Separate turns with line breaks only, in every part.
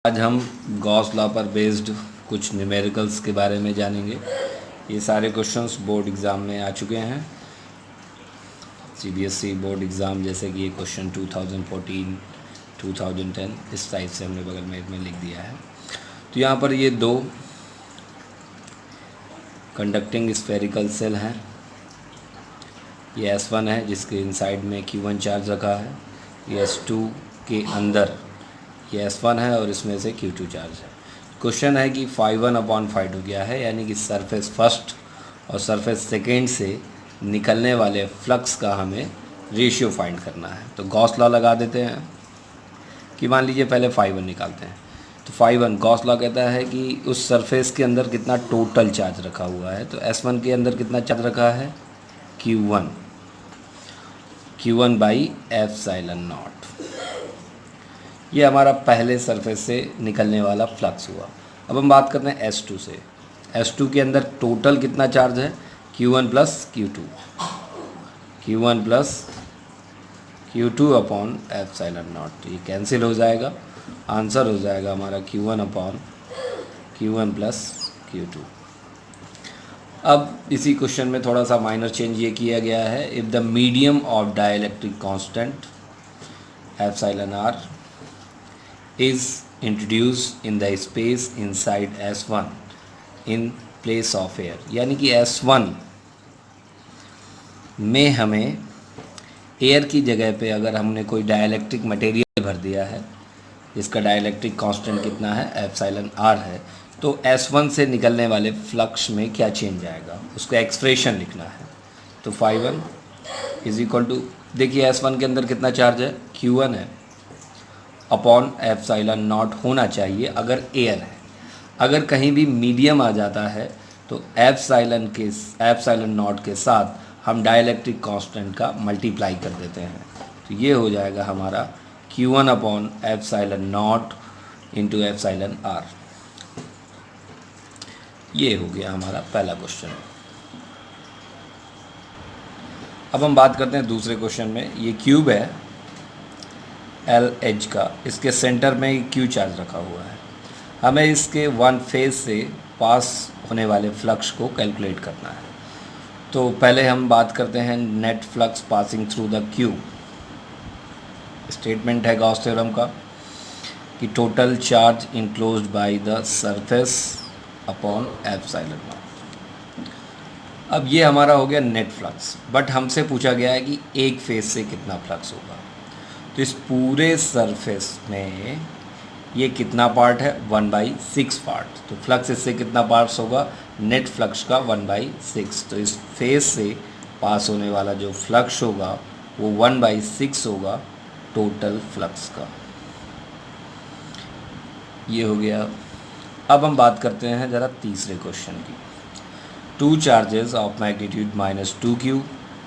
आज हम Gauss law पर बेस्ड कुछ न्यूमेरिकल्स के बारे में जानेंगे। ये सारे क्वेश्चंस बोर्ड एग्ज़ाम में आ चुके हैं। सीबीएसई बोर्ड एग्ज़ाम जैसे कि ये क्वेश्चन 2014, 2010 इस टाइप से हमने बगल में लिख दिया है। तो यहाँ पर ये दो कंडक्टिंग स्फेरिकल सेल हैं। ये S1 है जिसके इनसाइड में Q1 चार्ज रखा है। ये S2 के अंदर ये S1 है और इसमें से Q2 चार्ज है। क्वेश्चन है कि φ1/φ2 क्या है, यानी कि सरफेस फर्स्ट और सरफेस सेकेंड से निकलने वाले फ्लक्स का हमें रेशियो फाइंड करना है। तो गॉस लॉ लगा देते हैं कि मान लीजिए पहले φ1 निकालते हैं। तो φ1 गॉस लॉ कहता है कि उस सरफेस के अंदर कितना टोटल चार्ज रखा हुआ है। तो S1 के अंदर कितना चार्ज रखा है, Q1/ε0। ये हमारा पहले सरफेस से निकलने वाला फ्लक्स हुआ। अब हम बात करते हैं S2 से। S2 के अंदर टोटल कितना चार्ज है, Q1 + Q2, Q1 + Q2/ε0। ये कैंसिल हो जाएगा, आंसर हो जाएगा हमारा Q1 + Q2। अब इसी क्वेश्चन में थोड़ा सा माइनर चेंज ये किया गया है। If the medium of dielectric constant εr is introduced in the space inside S1 in place of air, यानी कि S1 में हमें एयर की जगह पे अगर हमने कोई डाइलेक्ट्रिक मटेरियल भर दिया है जिसका डाइलेक्ट्रिक कांस्टेंट कितना है, εr है, तो S1 से निकलने वाले फ्लक्स में क्या चेंज आएगा, उसका एक्सप्रेशन लिखना है। तो φ1 = देखिए S1 के अंदर कितना चार्ज है, Q1 है, /ε0 होना चाहिए अगर एयर है। अगर कहीं भी मीडियम आ जाता है तो ε0 के साथ हम डाइलेक्ट्रिक कांस्टेंट का मल्टीप्लाई कर देते हैं। तो ये हो जाएगा हमारा Q1/ε0 × εr। ये हो गया हमारा पहला क्वेश्चन। अब हम बात करते हैं दूसरे क्वेश्चन में। ये क्यूब है LH का, इसके सेंटर में Q चार्ज रखा हुआ है। हमें इसके वन फेज से पास होने वाले फ्लक्स को कैलकुलेट करना है। तो पहले हम बात करते हैं net flux passing through the cube. Statement है गॉस थ्योरम का कि total charge enclosed by the surface upon ε0। अब ये हमारा हो गया नेट फ्लक्स, बट हमसे पूछा गया है कि एक फेज से कितना फ्लक्स होगा। तो इस पूरे सरफेस में ये कितना पार्ट है, 1/6 पार्ट। तो फ्लक्स इससे कितना पार्ट्स होगा, नेट फ्लक्स का 1/6। तो इस फेज से पास होने वाला जो फ्लक्स होगा वो 1/6 होगा टोटल फ्लक्स का। ये हो गया। अब हम बात करते हैं ज़रा तीसरे क्वेश्चन की। 2 charges of magnitude -2q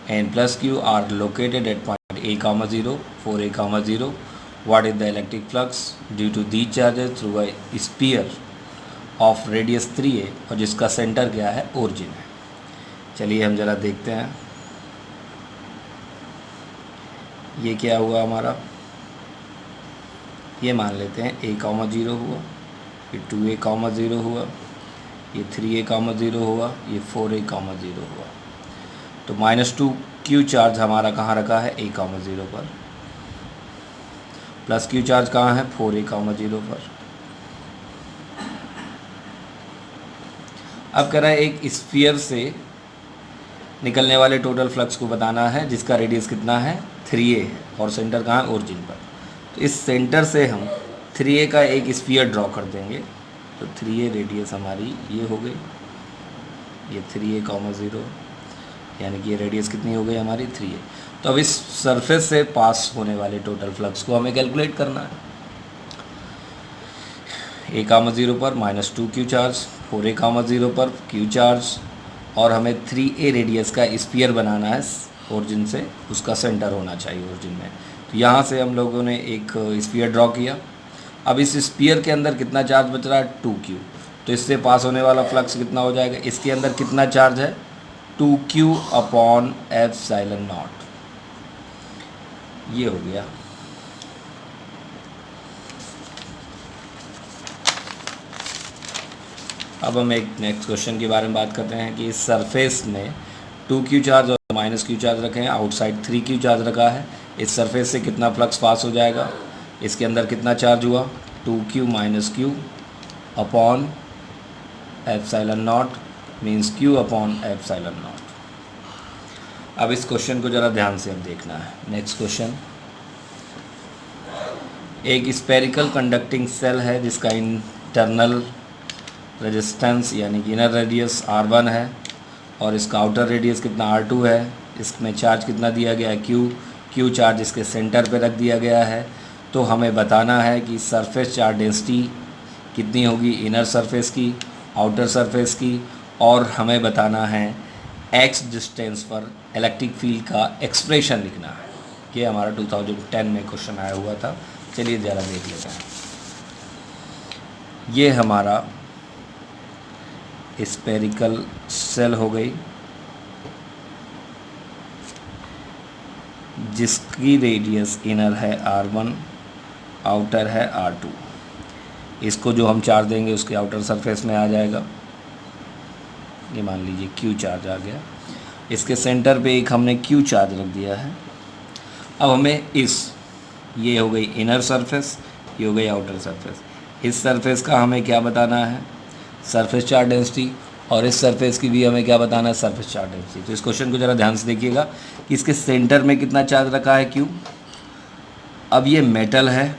and +q are located at point A, 0, 4A, 0. What is the electric flux due to these charges through a sphere of radius 3a और जिसका सेंटर क्या है, ओरिजिन है। चलिए हम ज़रा देखते हैं। ये क्या हुआ हमारा, ये मान लेते हैं A, 0 हुआ, ये 2A, 0 हुआ, ये 3A, 0 हुआ, ये 4A, 0 हुआ। तो -2q चार्ज हमारा कहाँ रखा है, A, 0 पर। +q चार्ज कहाँ है, 4A, 0 पर। अब कह रहा है एक स्फीयर से निकलने वाले टोटल फ्लक्स को बताना है जिसका रेडियस कितना है, 3A है, और सेंटर कहाँ है, ओरिजिन पर। तो इस सेंटर से हम 3A का एक स्फीयर ड्रॉ कर देंगे। तो 3A रेडियस हमारी ये हो गई, ये 3A, 0, यानी कि ये रेडियस कितनी हो गई हमारी, 3A। तो अब इस सरफेस से पास होने वाले टोटल फ्लक्स को हमें कैलकुलेट करना है। A, 0 पर -2q चार्ज, 4A, 0 पर q चार्ज, और हमें 3A रेडियस का स्फीयर बनाना है ओरिजिन से, उसका सेंटर होना चाहिए ओरिजिन में। तो यहाँ से हम लोगों ने एक स्फीयर ड्रॉ किया। अब इस स्फीयर के अंदर कितना चार्ज बच रहा है, 2q। तो इससे पास होने वाला फ्लक्स कितना हो जाएगा, इसके अंदर कितना चार्ज है, 2q/ε0। ये हो गया। अब हम एक नेक्स्ट क्वेश्चन के बारे में बात करते हैं कि इस सरफेस में 2q चार्ज और -q चार्ज रखे हैं, आउटसाइड 3q चार्ज रखा है। इस सरफेस से कितना फ्लक्स पास हो जाएगा, इसके अंदर कितना चार्ज हुआ, 2q - q upon epsilon naught means q upon epsilon not. अब इस क्वेश्चन को ज़रा ध्यान से अब देखना है। नेक्स्ट क्वेश्चन, एक स्पेरिकल कंडक्टिंग सेल है जिसका इंटरनल रेजिस्टेंस यानी कि इनर रेडियस R1 है और इसका आउटर रेडियस कितना R2 है। इसमें चार्ज कितना दिया गया है, Q चार्ज इसके सेंटर पे रख दिया गया है। तो हमें बताना है कि सरफेस चार्ज डेंसिटी कितनी होगी, इनर सरफेस की, आउटर सरफेस की, और हमें बताना है x डिस्टेंस पर इलेक्ट्रिक फील्ड का एक्सप्रेशन लिखना है। ये हमारा 2010 में क्वेश्चन आया हुआ था। चलिए ज़रा देख लेते हैं। ये हमारा स्पेरिकल सेल हो गई जिसकी रेडियस इनर है R1, आउटर है R2। इसको जो हम चार्ज देंगे उसके आउटर सरफेस में आ जाएगा। ये मान लीजिए Q चार्ज आ गया, इसके सेंटर पे एक हमने Q चार्ज रख दिया है। अब हमें ये हो गई इनर सरफेस, ये हो गई आउटर सरफेस। इस सरफेस का हमें क्या बताना है, सरफेस चार्ज डेंसिटी, और इस सरफेस की भी हमें क्या बताना है, सरफेस चार्ज डेंसिटी। तो इस क्वेश्चन को ज़रा ध्यान से देखिएगा कि इसके सेंटर में कितना चार्ज रखा है, Q। अब ये मेटल है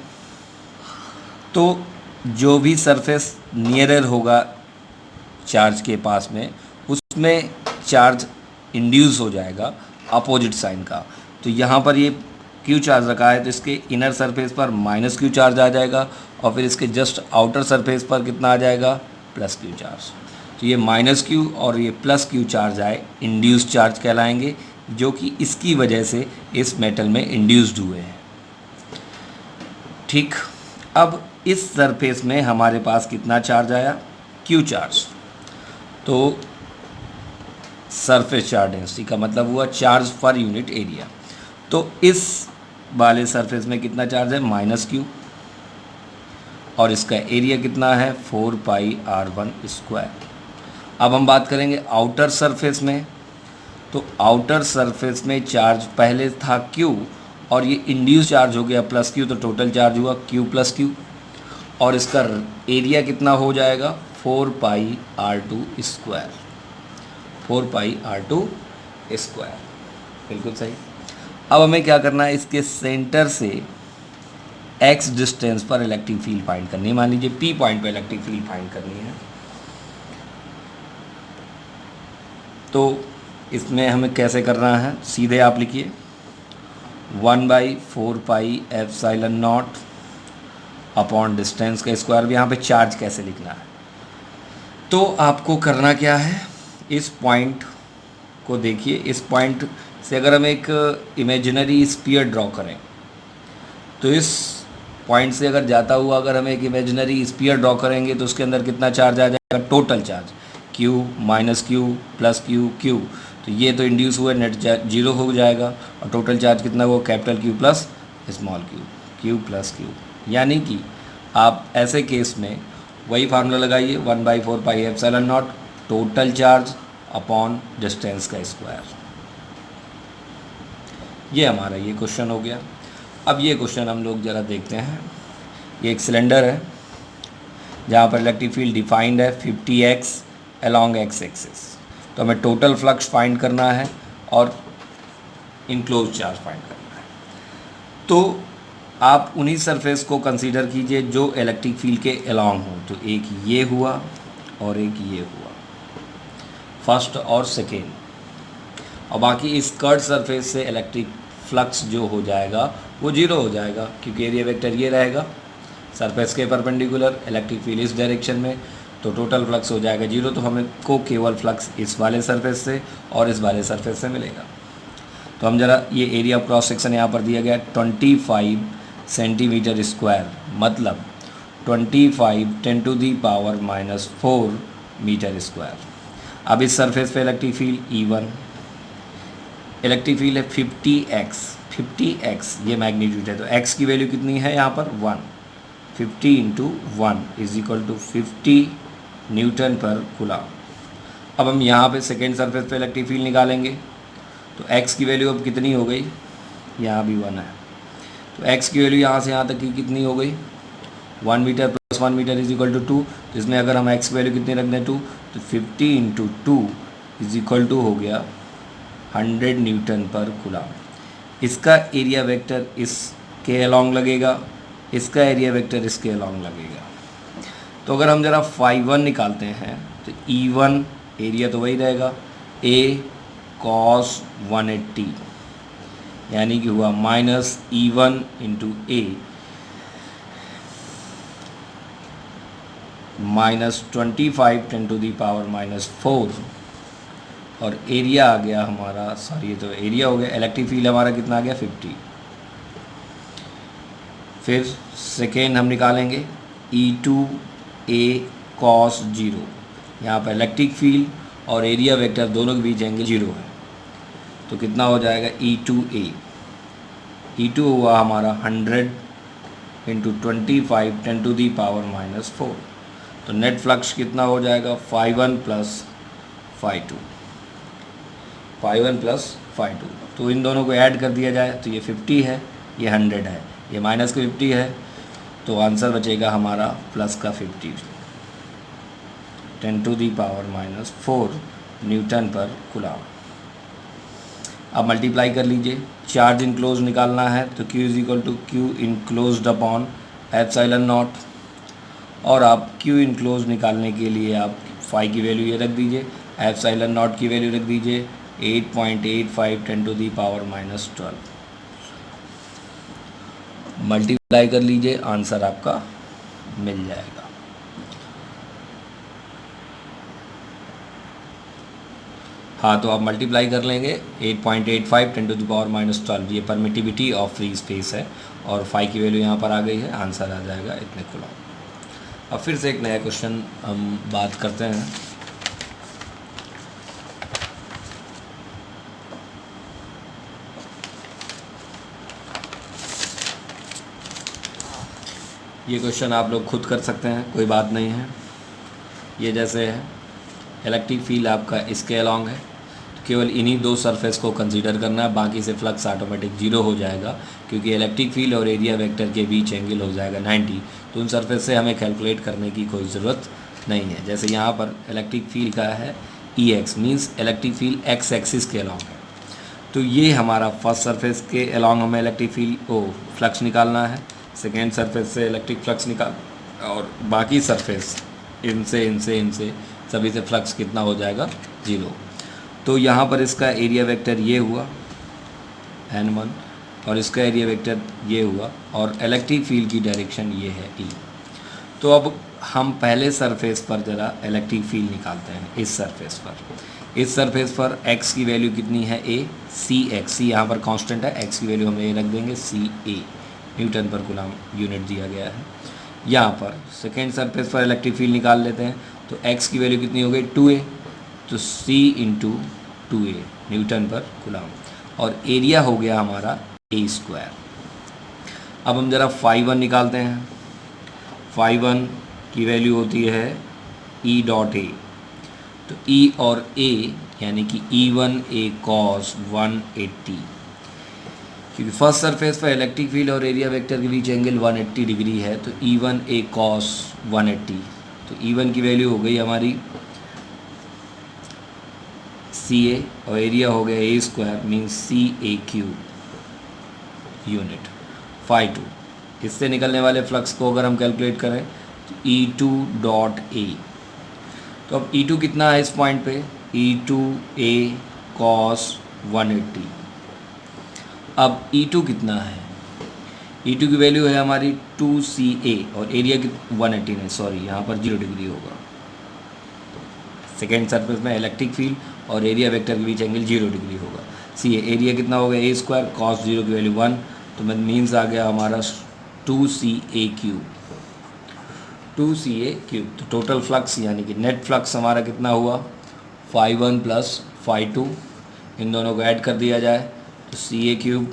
तो जो भी सरफेस नियरर होगा चार्ज के पास में उसमें चार्ज इंड्यूस हो जाएगा अपोजिट साइन का। तो यहाँ पर ये Q चार्ज रखा है तो इसके इनर सरफेस पर -Q चार्ज आ जाएगा और फिर इसके जस्ट आउटर सरफेस पर कितना आ जाएगा, +Q चार्ज। तो ये -Q और ये +Q चार्ज आए इंड्यूस्ड चार्ज कहलाएंगे, जो कि इसकी वजह से इस मेटल में इंड्यूस्ड हुए हैं। ठीक, अब इस सरफेस में हमारे पास कितना चार्ज आया, Q चार्ज। तो सरफेस चार्ज डेंसिटी का मतलब हुआ चार्ज पर यूनिट एरिया। तो इस वाले सरफेस में कितना चार्ज है, -Q, और इसका एरिया कितना है, 4πr1²। अब हम बात करेंगे आउटर सरफेस में। तो आउटर सरफेस में चार्ज पहले था Q और ये इंड्यूस चार्ज हो गया +Q, तो टोटल चार्ज हुआ Q + Q, और इसका एरिया कितना हो जाएगा, 4πr2²। 4πr2², बिल्कुल सही। अब हमें क्या करना है, इसके सेंटर से x डिस्टेंस पर इलेक्ट्रिक फील्ड फाइंड करनी है। मान लीजिए P पॉइंट पर इलेक्ट्रिक फील्ड फाइंड करनी है। तो इसमें हमें कैसे करना है, सीधे आप लिखिए 1/4πε0 अपॉन डिस्टेंस का स्क्वायर। भी यहाँ पे चार्ज कैसे लिखना है, तो आपको करना क्या है, इस पॉइंट को देखिए। इस पॉइंट से अगर हम एक इमेजिनरी स्फीयर ड्रॉ करें तो इस पॉइंट से अगर जाता हुआ अगर हम एक इमेजिनरी स्फीयर ड्रॉ करेंगे तो उसके अंदर कितना चार्ज आ जाएगा, total charge Q -Q +Q Q। तो ये तो इंड्यूस हुआ, नेट चार्ज 0 हो जाएगा और टोटल चार्ज कितना हुआ, Q plus small q + Q। यानी कि आप ऐसे केस में वही फार्मूला लगाइए, 1/4πε0 टोटल चार्ज अपॉन डिस्टेंस का स्क्वायर। ये हमारा ये क्वेश्चन हो गया। अब ये क्वेश्चन हम लोग ज़रा देखते हैं। ये एक सिलेंडर है जहाँ पर इलेक्ट्रिक फील्ड डिफाइंड है 50x अलॉन्ग x एक्सिस। तो हमें टोटल फ्लक्स फाइंड करना है और इनक्लोज चार्ज फाइंड करना है। तो आप उन्हीं सरफेस को कंसीडर कीजिए जो इलेक्ट्रिक फील्ड के अलॉन्ग हो। तो एक ये हुआ और एक ये हुआ, फर्स्ट और सेकेंड, और बाकी इस कर्ड सरफेस से इलेक्ट्रिक फ्लक्स जो हो जाएगा वो 0 हो जाएगा, क्योंकि एरिया वेक्टर ये रहेगा सरफेस के परपेंडिकुलर, इलेक्ट्रिक फील्ड इस डायरेक्शन में, तो टोटल फ्लक्स हो जाएगा 0। तो हमें को केवल फ्लक्स इस वाले सरफेस से और इस वाले सरफेस से मिलेगा। तो हम ज़रा ये एरिया क्रॉस सेक्शन यहाँ पर दिया गया 25 सेंटीमीटर स्क्वायर, मतलब 25 × 10⁻⁴ मीटर स्क्वायर। अब इस सरफेस पे electric field E1, electric field है 50x, ये मैग्नीट्यूड है। तो x की वैल्यू कितनी है यहाँ पर 1, 50 × 1 = 50 न्यूटन पर कूलम। अब हम यहाँ पे सेकेंड सरफेस पे इलेक्ट्रिक फील्ड निकालेंगे, तो x की वैल्यू अब कितनी हो गई, यहाँ भी 1 है, तो x की वैल्यू यहाँ से यहाँ तक की कितनी हो गई, 1 metre plus 1 metre is equal to 2। इसमें अगर हम x की वैल्यू कितनी रख दें 2, तो 50 इंटू 2 इज इक्वल टू हो गया 100 न्यूटन पर कूलम। इसका एरिया वेक्टर इसके अलॉन्ग लगेगा, इसका एरिया वेक्टर इसके अलॉन्ग लगेगा। तो अगर हम ज़रा φ1 निकालते हैं तो E1 एरिया तो वही रहेगा, a cos 180, यानी कि हुआ minus E1 into A minus 25 10 to the power minus 4, और एरिया आ गया हमारा, सॉरी ये तो एरिया हो गया, इलेक्ट्रिक फील्ड हमारा कितना आ गया 50। फिर सेकेंड हम निकालेंगे E2 a cos 0, यहाँ पर इलेक्ट्रिक फील्ड और एरिया वेक्टर दोनों के बीच एंगल 0 है, तो कितना हो जाएगा E2a, E2 हुआ हमारा 100 into 25 10 to the power minus 4, तो नेट फ्लक्स कितना हो जाएगा φ1 प्लस φ2, φ1 प्लस φ2। तो इन दोनों को ऐड कर दिया जाए तो ये 50 है, ये 100 है, ये माइनस का 50 है, तो आंसर बचेगा हमारा प्लस का 50, 10 to the power minus 4 newton per coulomb. अब मल्टीप्लाई कर लीजिए, चार्ज इनक्लोज निकालना है तो Q is equal to Q enclosed upon epsilon naught, और आप Q इनक्लोज निकालने के लिए आप फाई की वैल्यू ये रख दीजिए, एप्सिलॉन नॉट की वैल्यू रख दीजिए 8.85 10 to the power minus 12, multiply कर लीजिए, आंसर आपका मिल जाएगा। हाँ, तो आप मल्टीप्लाई कर लेंगे 8.85 10 टू द पावर माइनस 12, ये परमिटिविटी ऑफ फ्री स्पेस है, और फाई की वैल्यू यहाँ पर आ गई है, आंसर आ जाएगा इतने कूलम। अब फिर से एक नया क्वेश्चन हम बात करते हैं। ये क्वेश्चन आप लोग खुद कर सकते हैं, कोई बात नहीं है। ये जैसे है, इलेक्ट्रिक फील्ड आपका इसके अलॉन्ग है, तो केवल इन्हीं दो सरफेस को कंसीडर करना है, बाकी से फ्लक्स ऑटोमेटिक 0 हो जाएगा, क्योंकि इलेक्ट्रिक फील्ड और एरिया वेक्टर के बीच एंगल हो जाएगा 90, तो उन सरफेस से हमें कैलकुलेट करने की कोई ज़रूरत नहीं है। जैसे यहाँ पर इलेक्ट्रिक फील्ड का है EX, means electric field x axis के अलॉन्ग है, तो ये हमारा फर्स्ट सरफेस के अलॉन्ग हमें इलेक्ट्रिक फील्ड फ्लक्स निकालना है, सेकेंड सरफेस से इलेक्ट्रिक फ्लक्स निकाल, और बाकी सरफेस इनसे इनसे इनसे सभी से फ्लक्स कितना हो जाएगा 0। तो यहाँ पर इसका एरिया वेक्टर ये हुआ N1, और इसका एरिया वेक्टर ये हुआ, और इलेक्ट्रिक फील्ड की डायरेक्शन ये है E। तो अब हम पहले सरफेस पर ज़रा इलेक्ट्रिक फील्ड निकालते हैं। इस सरफेस पर x की वैल्यू कितनी है a, c यहाँ पर कांस्टेंट है, x की वैल्यू हम ये रख देंगे CA, Newton per coulomb unit दिया गया है। यहाँ पर सेकेंड सरफेस पर इलेक्ट्रिक फील्ड निकाल लेते हैं, तो x की वैल्यू कितनी हो गई 2a, तो c into 2a Newton per coulomb, और एरिया हो गया हमारा a²। अब हम ज़रा φ1 निकालते हैं। φ1 की वैल्यू होती है E डॉट a, तो E और a यानी कि E1a cos 180, क्योंकि फर्स्ट सरफेस पर इलेक्ट्रिक फील्ड और एरिया वेक्टर के बीच एंगल 180 डिग्री है, तो E1a cos 180, तो E1 की वैल्यू हो गई हमारी CA, और एरिया हो गया a² मीन्स CA³ यूनिट। φ2, इससे निकलने वाले फ्लक्स को अगर हम कैलकुलेट करें तो E2 डॉट a, तो अब E2 कितना है इस पॉइंट पे, E2a cos 180। अब E2 कितना है, E2 की वैल्यू है हमारी 2CA, और एरिया 180 नहीं, सॉरी यहाँ पर 0 डिग्री होगा, सेकेंड सरफेस में इलेक्ट्रिक फील्ड और एरिया वेक्टर के बीच एंगल 0 डिग्री होगा। CA एरिया कितना हो गया a² cos 0 की वैल्यू 1, तो मीन्स आ गया हमारा 2CA³, तो टोटल फ्लक्स यानी कि नेट फ्लक्स हमारा कितना हुआ φ1 प्लस φ2, इन दोनों को ऐड कर दिया जाए तो CA³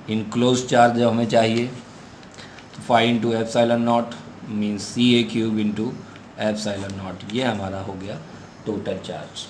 इनक्लोज चार्ज जब हमें चाहिए, तो φ into epsilon naught means CA³ into epsilon naught. ये हमारा हो गया टोटल चार्ज।